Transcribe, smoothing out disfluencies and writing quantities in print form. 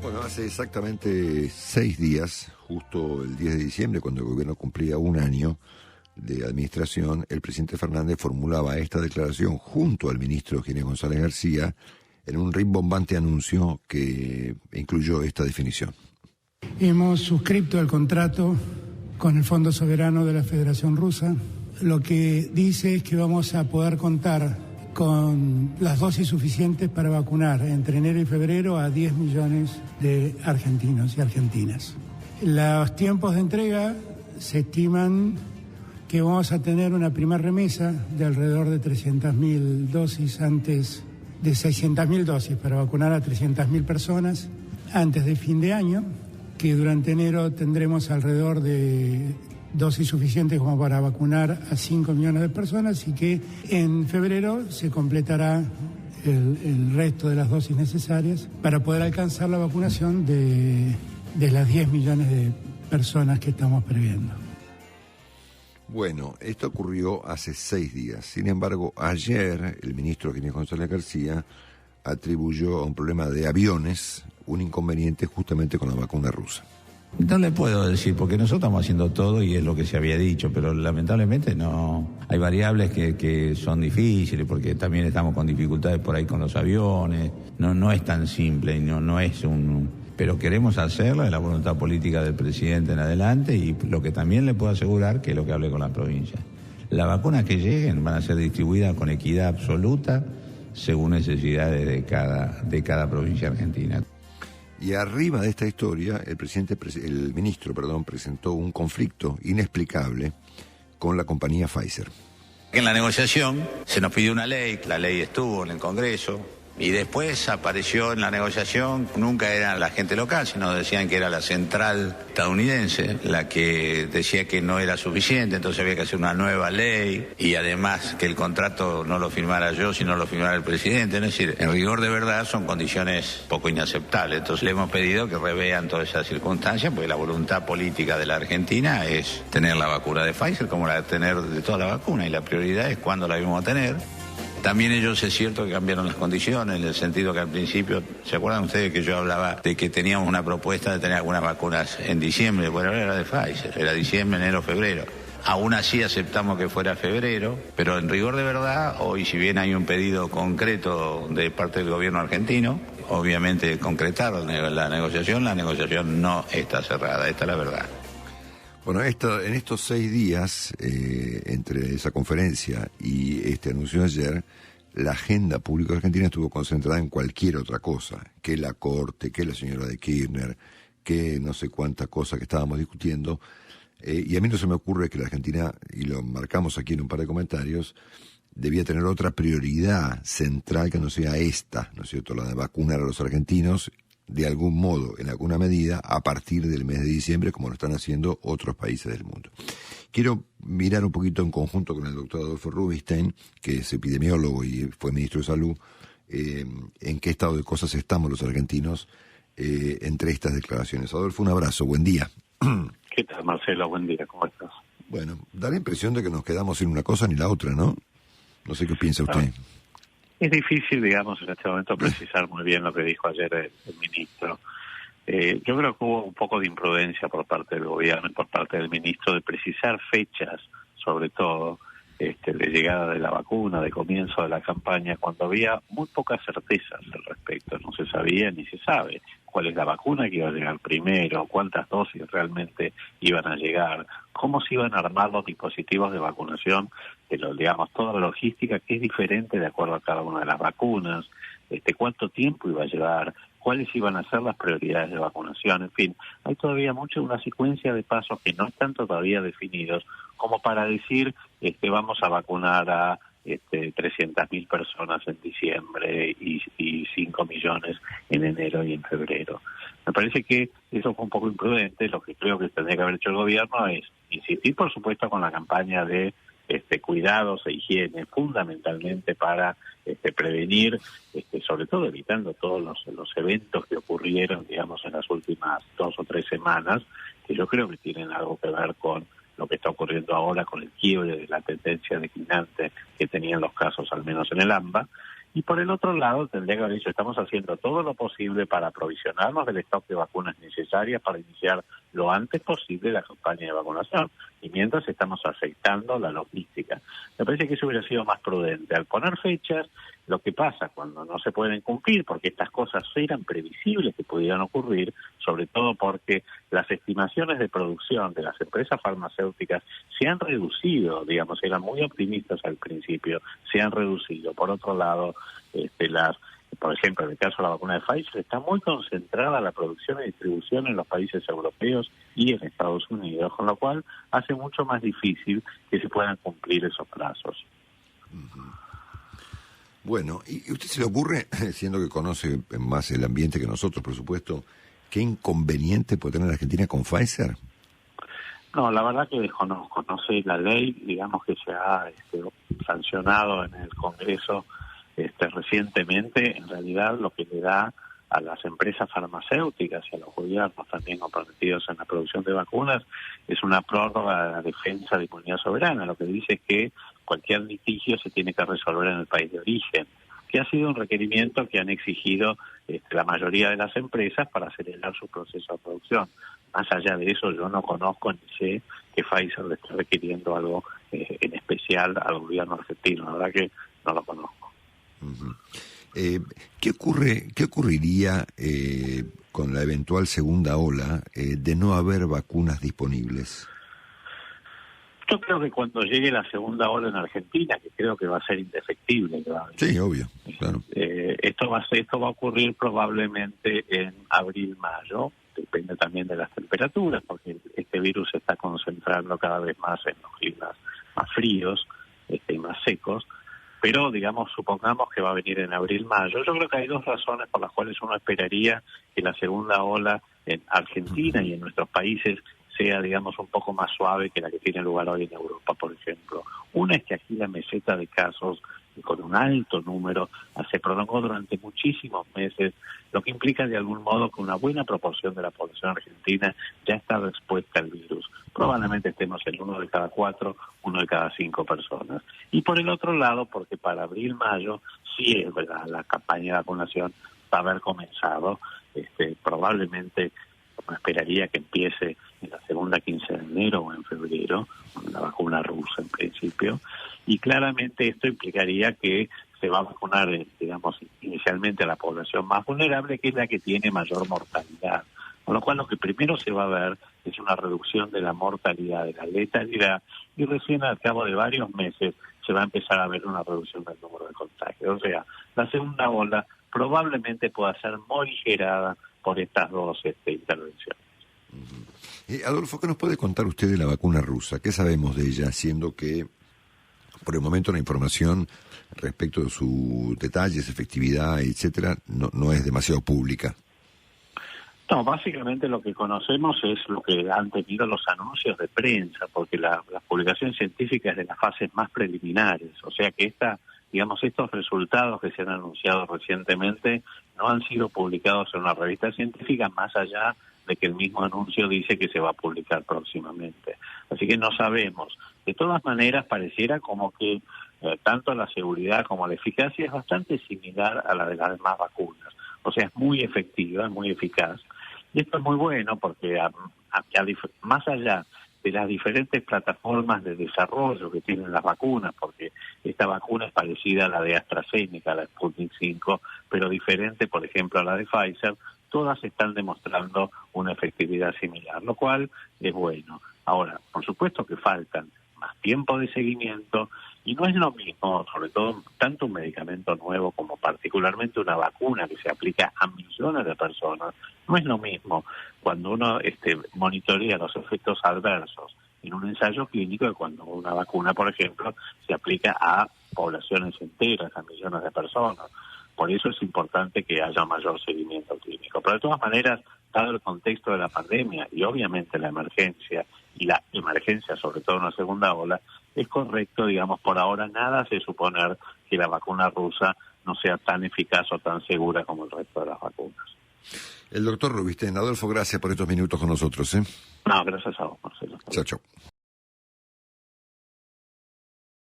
Bueno, hace exactamente 6 días, justo el 10 de diciembre, cuando el gobierno cumplía un año de administración, el presidente Fernández formulaba esta declaración junto al ministro Ginés González García en un rimbombante anuncio que incluyó esta definición. Hemos suscrito el contrato con el Fondo Soberano de la Federación Rusa. Lo que dice es que vamos a poder contar con las dosis suficientes para vacunar entre enero y febrero a 10 millones de argentinos y argentinas. Los tiempos de entrega se estiman que vamos a tener una primera remesa de alrededor de 300.000 dosis antes de 600.000 dosis para vacunar a 300.000 personas antes de fin de año, que durante enero tendremos alrededor de dosis suficientes como para vacunar a 5 millones de personas y que en febrero se completará el resto de las dosis necesarias para poder alcanzar la vacunación de las 10 millones de personas que estamos previendo. Bueno, esto ocurrió hace 6 días. Sin embargo, ayer el ministro Ginés González García atribuyó a un problema de aviones un inconveniente justamente con la vacuna rusa. No le puedo decir, porque nosotros estamos haciendo todo y es lo que se había dicho, pero lamentablemente no. Hay variables que son difíciles, porque también estamos con dificultades por ahí con los aviones. No es tan simple, no es un... Pero queremos hacerla, de la voluntad política del presidente en adelante, y lo que también le puedo asegurar, que es lo que hablé con la provincia. Las vacunas que lleguen van a ser distribuidas con equidad absoluta según necesidades de cada provincia argentina. Y arriba de esta historia, el ministro presentó un conflicto inexplicable con la compañía Pfizer. En la negociación se nos pidió una ley, la ley estuvo en el Congreso, y después apareció en la negociación, nunca era la gente local, sino decían que era la central estadounidense la que decía que no era suficiente, entonces había que hacer una nueva ley, y además que el contrato no lo firmara yo, sino lo firmara el presidente. Es decir, en rigor de verdad son condiciones poco inaceptables. Entonces le hemos pedido que revean todas esas circunstancias, porque la voluntad política de la Argentina es tener la vacuna de Pfizer como la de tener de toda la vacuna, y la prioridad es cuándo la vamos a tener. También ellos es cierto que cambiaron las condiciones, en el sentido que al principio, ¿se acuerdan ustedes que yo hablaba de que teníamos una propuesta de tener algunas vacunas en diciembre? Bueno, ahora era de Pfizer, era diciembre, enero, febrero. Aún así aceptamos que fuera febrero, pero en rigor de verdad, hoy si bien hay un pedido concreto de parte del gobierno argentino, obviamente concretar la negociación no está cerrada, esta es la verdad. Bueno, en estos 6 días, entre esa conferencia y este anuncio de ayer, la agenda pública argentina estuvo concentrada en cualquier otra cosa, que la Corte, que la señora de Kirchner, que no sé cuántas cosas que estábamos discutiendo, y a mí no se me ocurre que la Argentina, y lo marcamos aquí en un par de comentarios, debía tener otra prioridad central que no sea esta, ¿no es cierto?, la de vacunar a los argentinos, de algún modo, en alguna medida, a partir del mes de diciembre, como lo están haciendo otros países del mundo. Quiero mirar un poquito en conjunto con el doctor Adolfo Rubinstein, que es epidemiólogo y fue ministro de Salud, en qué estado de cosas estamos los argentinos entre estas declaraciones. Adolfo, un abrazo, buen día. ¿Qué tal, Marcelo? Buen día, ¿cómo estás? Bueno, da la impresión de que nos quedamos sin una cosa ni la otra, ¿no? No sé qué piensa usted. Es difícil, digamos, en este momento precisar muy bien lo que dijo ayer el ministro. Yo creo que hubo un poco de imprudencia por parte del gobierno y por parte del ministro de precisar fechas, sobre todo, de llegada de la vacuna, de comienzo de la campaña, cuando había muy pocas certezas al respecto. No se sabía ni se sabe cuál es la vacuna que iba a llegar primero, cuántas dosis realmente iban a llegar, cómo se iban a armar los dispositivos de vacunación, digamos, toda la logística que es diferente de acuerdo a cada una de las vacunas, cuánto tiempo iba a llevar, cuáles iban a ser las prioridades de vacunación, en fin, hay todavía una secuencia de pasos que no están todavía definidos como para decir vamos a vacunar a 300.000 personas en diciembre y 5 millones en enero y en febrero. Me parece que eso fue un poco imprudente. Lo que creo que tendría que haber hecho el gobierno es insistir, por supuesto, con la campaña de cuidados e higiene, fundamentalmente para prevenir, sobre todo evitando todos los eventos que ocurrieron, digamos, en las últimas 2 o 3 semanas, que yo creo que tienen algo que ver con lo que está ocurriendo ahora, con el quiebre de la tendencia declinante que tenían los casos, al menos en el AMBA, Y por el otro lado, tendría que haber dicho, estamos haciendo todo lo posible para aprovisionarnos del stock de vacunas necesarias para iniciar lo antes posible la campaña de vacunación. Y mientras estamos aceitando la logística. Me parece que eso hubiera sido más prudente. Al poner fechas, lo que pasa cuando no se pueden cumplir, porque estas cosas eran previsibles que pudieran ocurrir, sobre todo porque las estimaciones de producción de las empresas farmacéuticas se han reducido, digamos, eran muy optimistas al principio, se han reducido. Por otro lado, por ejemplo, en el caso de la vacuna de Pfizer, está muy concentrada la producción y distribución en los países europeos y en Estados Unidos, con lo cual hace mucho más difícil que se puedan cumplir esos plazos. Bueno, ¿y usted se le ocurre, siendo que conoce más el ambiente que nosotros, por supuesto, qué inconveniente puede tener Argentina con Pfizer? No, la verdad que desconozco. No sé la ley, digamos, que se ha sancionado en el Congreso recientemente. En realidad, lo que le da a las empresas farmacéuticas y a los gobiernos también comprometidos en la producción de vacunas es una prórroga de la defensa de inmunidad soberana. Lo que dice es que cualquier litigio se tiene que resolver en el país de origen, que ha sido un requerimiento que han exigido la mayoría de las empresas para acelerar su proceso de producción. Más allá de eso, yo no conozco ni sé que Pfizer le esté requiriendo algo en especial al gobierno argentino. La verdad que no lo conozco. Uh-huh. ¿Qué ocurriría con la eventual segunda ola de no haber vacunas disponibles? Yo creo que cuando llegue la segunda ola en Argentina, que creo que va a ser indefectible, sí, obvio, claro. Esto va a ocurrir probablemente en abril-mayo, depende también de las temperaturas, porque este virus se está concentrando cada vez más en los climas más fríos y más secos. Pero, digamos, supongamos que va a venir en abril-mayo. Yo creo que hay dos razones por las cuales uno esperaría que la segunda ola en Argentina y en nuestros países sea, digamos, un poco más suave que la que tiene lugar hoy en Europa, por ejemplo. Una es que aquí la meseta de casos, con un alto número, se prolongó durante muchísimos meses, lo que implica de algún modo que una buena proporción de la población argentina ya está expuesta al virus. Probablemente estemos en 1 de cada 4, 1 de cada 5 personas. Y por el otro lado, porque para abril-mayo sí es verdad, la campaña de vacunación va a haber comenzado, probablemente me esperaría que empiece en la segunda quincena de enero o en febrero, con la vacuna rusa en principio, y claramente esto implicaría que se va a vacunar, digamos, inicialmente a la población más vulnerable, que es la que tiene mayor mortalidad. Con lo cual lo que primero se va a ver es una reducción de la mortalidad, de la letalidad, y recién al cabo de varios meses se va a empezar a ver una reducción del número de contagios. O sea, la segunda ola probablemente pueda ser morigerada por estas dos intervenciones. Adolfo, ¿qué nos puede contar usted de la vacuna rusa? ¿Qué sabemos de ella, siendo que por el momento la información respecto de sus detalles, efectividad, etcétera, no es demasiado pública? No, básicamente lo que conocemos es lo que han tenido los anuncios de prensa, porque las publicaciones científicas de las fases más preliminares, o sea que estos resultados que se han anunciado recientemente no han sido publicados en una revista científica, más allá de que el mismo anuncio dice que se va a publicar próximamente. Así que no sabemos. De todas maneras, pareciera como que tanto la seguridad como la eficacia es bastante similar a la de las demás vacunas. O sea, es muy efectiva, muy eficaz. Y esto es muy bueno porque más allá de las diferentes plataformas de desarrollo que tienen las vacunas, porque esta vacuna es parecida a la de AstraZeneca, la Sputnik 5, pero diferente, por ejemplo, a la de Pfizer, todas están demostrando una efectividad similar, lo cual es bueno. Ahora, por supuesto que faltan más tiempo de seguimiento y no es lo mismo, sobre todo tanto un medicamento nuevo como particularmente una vacuna que se aplica a millones de personas, no es lo mismo cuando uno monitorea los efectos adversos en un ensayo clínico que cuando una vacuna, por ejemplo, se aplica a poblaciones enteras, a millones de personas. Por eso es importante que haya mayor seguimiento clínico. Pero de todas maneras, dado el contexto de la pandemia y obviamente la emergencia, y la emergencia sobre todo en la segunda ola, es correcto, digamos, por ahora nada hace suponer que la vacuna rusa no sea tan eficaz o tan segura como el resto de las vacunas. El doctor Rubinstein. Adolfo, gracias por estos minutos con nosotros. No, gracias a vos, Marcelo. Chao, chao.